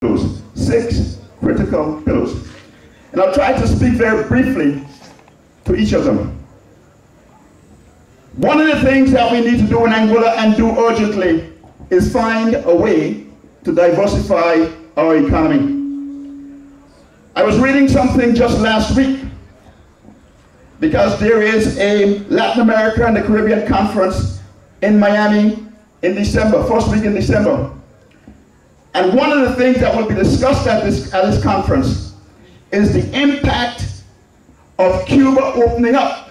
pillars. 6 critical pillars. And I'll try to speak very briefly to each of them. One of the things that we need to do in Anguilla and do urgently is find a way to diversify our economy. I was reading something just last week because there is a Latin America and the Caribbean conference in Miami in December, first week in December. And one of the things that will be discussed at this conference is the impact of Cuba opening up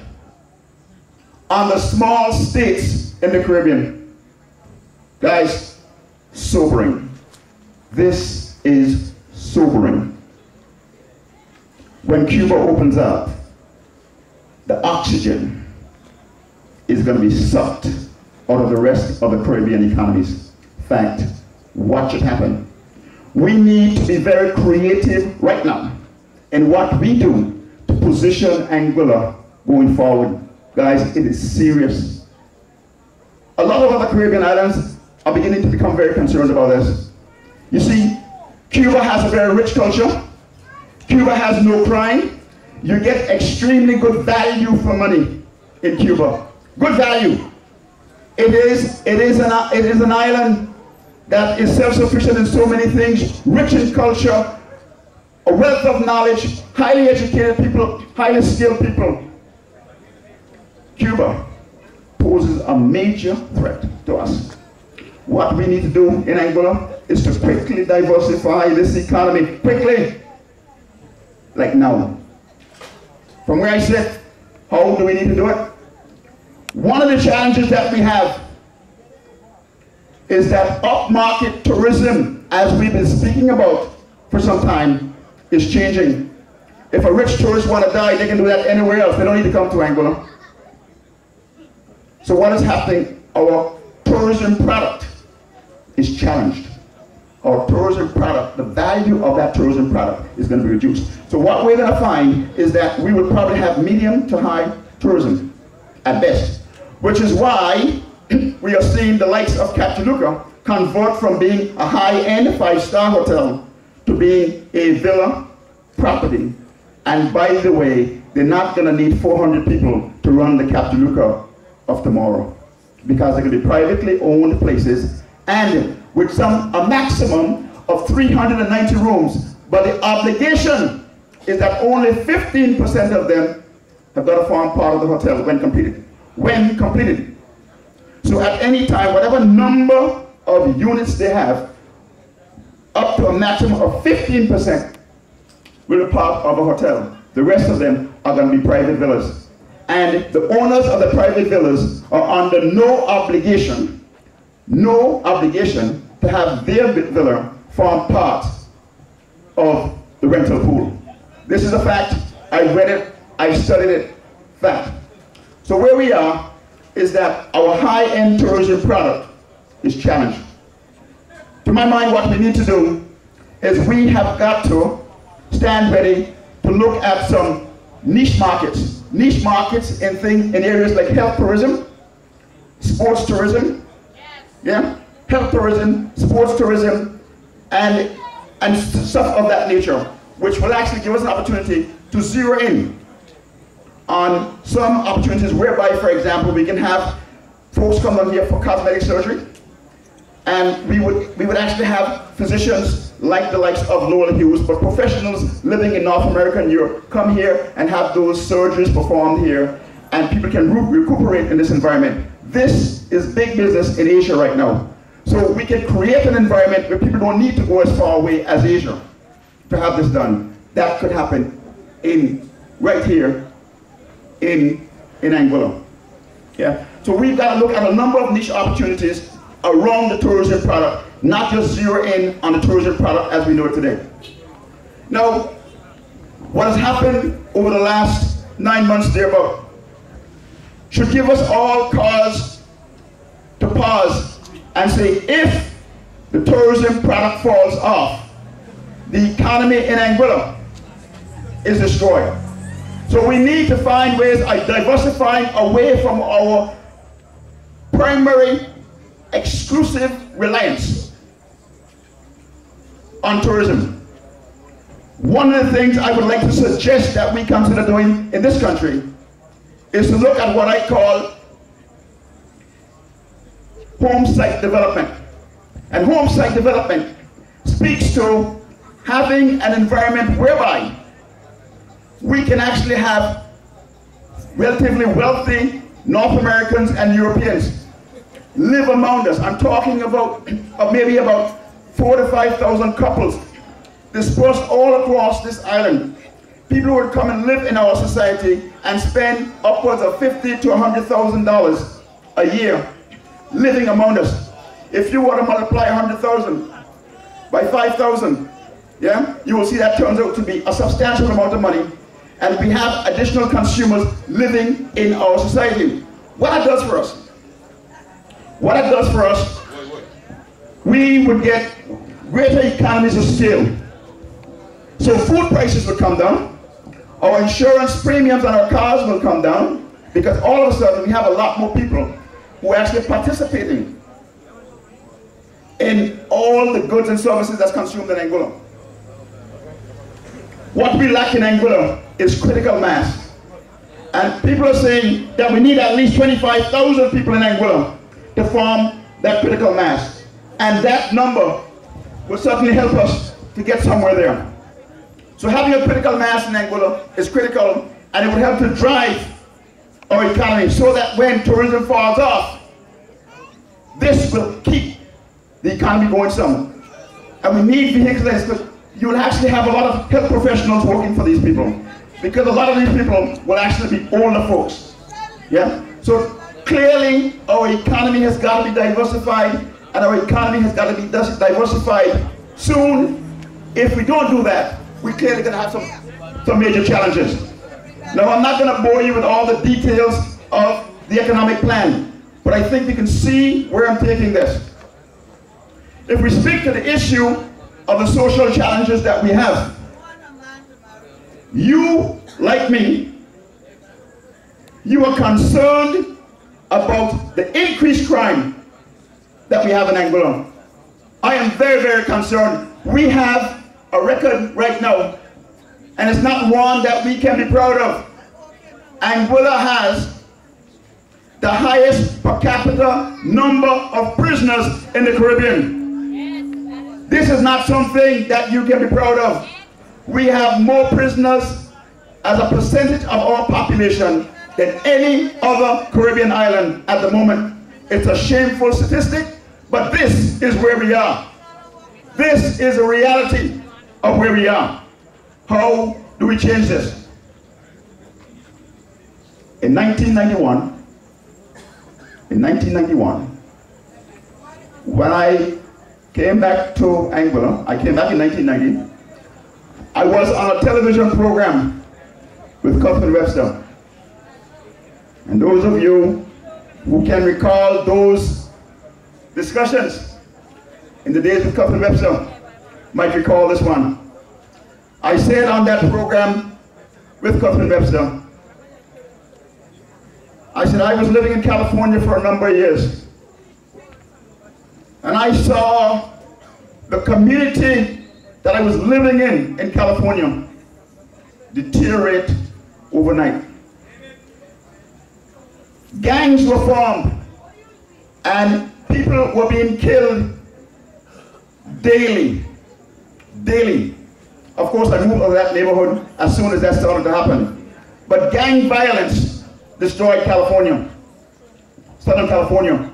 on the small states in the Caribbean. Guys, sobering. This is sobering. When Cuba opens up, the oxygen is going to be sucked out of the rest of the Caribbean economies. In fact, watch it happen. We need to be very creative right now in what we do to position Anguilla going forward. Guys, it is serious. A lot of other Caribbean islands are beginning to become very concerned about this. You see, Cuba has a very rich culture. Cuba has no crime. You get extremely good value for money in Cuba. Good value. It is an island that is self-sufficient in so many things, rich in culture, a wealth of knowledge, highly educated people, highly skilled people. Cuba poses a major threat to us. What we need to do in Anguilla is to quickly diversify this economy, quickly, like now. From where I sit, how do we need to do it? One of the challenges that we have is that upmarket tourism, as we've been speaking about for some time, is changing. If a rich tourist want to die, they can do that anywhere else. They don't need to come to Anguilla. So what is happening? Our tourism product is challenged. Our tourism product, the value of that tourism product is going to be reduced. So what we're going to find is that we will probably have medium to high tourism at best, which is why we are seeing the likes of Captaluca convert from being a high-end 5-star hotel to being a villa property. And by the way, they're not going to need 400 people to run the Captaluca of tomorrow, because they're going to be privately owned places and with a maximum of 390 rooms. But the obligation is that only 15% of them have got to form part of the hotel when completed. When completed. So at any time, whatever number of units they have, up to a maximum of 15% will be part of a hotel. The rest of them are going to be private villas. And the owners of the private villas are under no obligation to have their villa form part of the rental pool. This is a fact. I read it, I studied it, fact. So where we are is that our high-end tourism product is challenged. To my mind, what we need to do is we have got to stand ready to look at some niche markets in areas like health tourism, sports tourism, health tourism, sports tourism, and stuff of that nature, which will actually give us an opportunity to zero in on some opportunities whereby, for example, we can have folks come down here for cosmetic surgery, and we would actually have physicians like the likes of Lowell Hughes, but professionals living in North America and Europe come here and have those surgeries performed here, and people can recuperate in this environment. This is big business in Asia right now. So we can create an environment where people don't need to go as far away as Asia to have this done. That could happen right here in Anguilla. Yeah. So we've got to look at a number of niche opportunities around the tourism product, not just zero in on the tourism product as we know it today. Now, what has happened over the last 9 months thereabout should give us all cause to pause and say, if the tourism product falls off, the economy in Anguilla is destroyed. So we need to find ways of diversifying away from our primary exclusive reliance on tourism. One of the things I would like to suggest that we consider doing in this country is to look at what I call home site development. And home site development speaks to having an environment whereby we can actually have relatively wealthy North Americans and Europeans live among us. I'm talking about maybe about 4,000 to 5,000 couples dispersed all across this island. People would come and live in our society and spend upwards of $50,000 to $100,000 a year living among us. If you were to multiply 100,000 by 5,000, yeah, you will see that turns out to be a substantial amount of money, and we have additional consumers living in our society. What that does for us? What it does for us, we would get greater economies of scale. So food prices would come down, our insurance premiums on our cars will come down, because all of a sudden we have a lot more people who are actually participating in all the goods and services that's consumed in Anguilla. What we lack in Anguilla is critical mass. And people are saying that we need at least 25,000 people in Anguilla to form that critical mass. And that number will certainly help us to get somewhere there. So having a critical mass in Anguilla is critical, and it will help to drive our economy so that when tourism falls off, this will keep the economy going some. And we need vehicles, because you will actually have a lot of health professionals working for these people, because a lot of these people will actually be older folks. Yeah? So clearly our economy has got to be diversified, and our economy has got to be diversified soon. If we don't do that, we're clearly going to have some major challenges. Now, I'm not going to bore you with all the details of the economic plan, but I think we can see where I'm taking this. If we speak to the issue of the social challenges that we have, you, like me, you are concerned about the increased crime that we have in Anguilla. I am very, very concerned. We have a record right now, and it's not one that we can be proud of. Anguilla has the highest per capita number of prisoners in the Caribbean. This is not something that you can be proud of. We have more prisoners as a percentage of our population than any other Caribbean island at the moment. It's a shameful statistic, but this is where we are. This is a reality of where we are. How do we change this? In 1991, when I came back to Anguilla, I came back in 1990, I was on a television program with Cuthbert Webster. And those of you who can recall those discussions in the days with Cuthbert Webster might recall this one. I said on that program with Cuthbert Webster, I said I was living in California for a number of years, and I saw the community that I was living in California deteriorate overnight. Gangs were formed, and people were being killed daily. Of course, I moved out of that neighborhood as soon as that started to happen. But gang violence destroyed California, Southern California.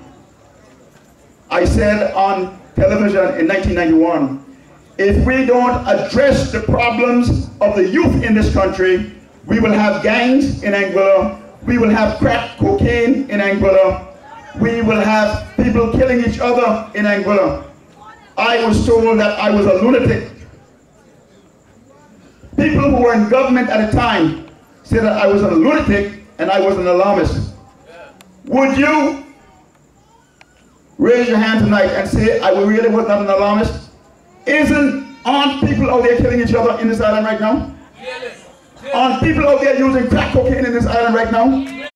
I said on television in 1991, if we don't address the problems of the youth in this country, we will have gangs in Anguilla, we will have crack cocaine in Anguilla, we will have people killing each other in Anguilla. I was told that I was a lunatic. People who were in government at the time said that I was a lunatic and I was an alarmist. Would you raise your hand tonight and say I really was not an alarmist? Aren't people out there killing each other in this island right now? Aren't people out there using crack cocaine in this island right now?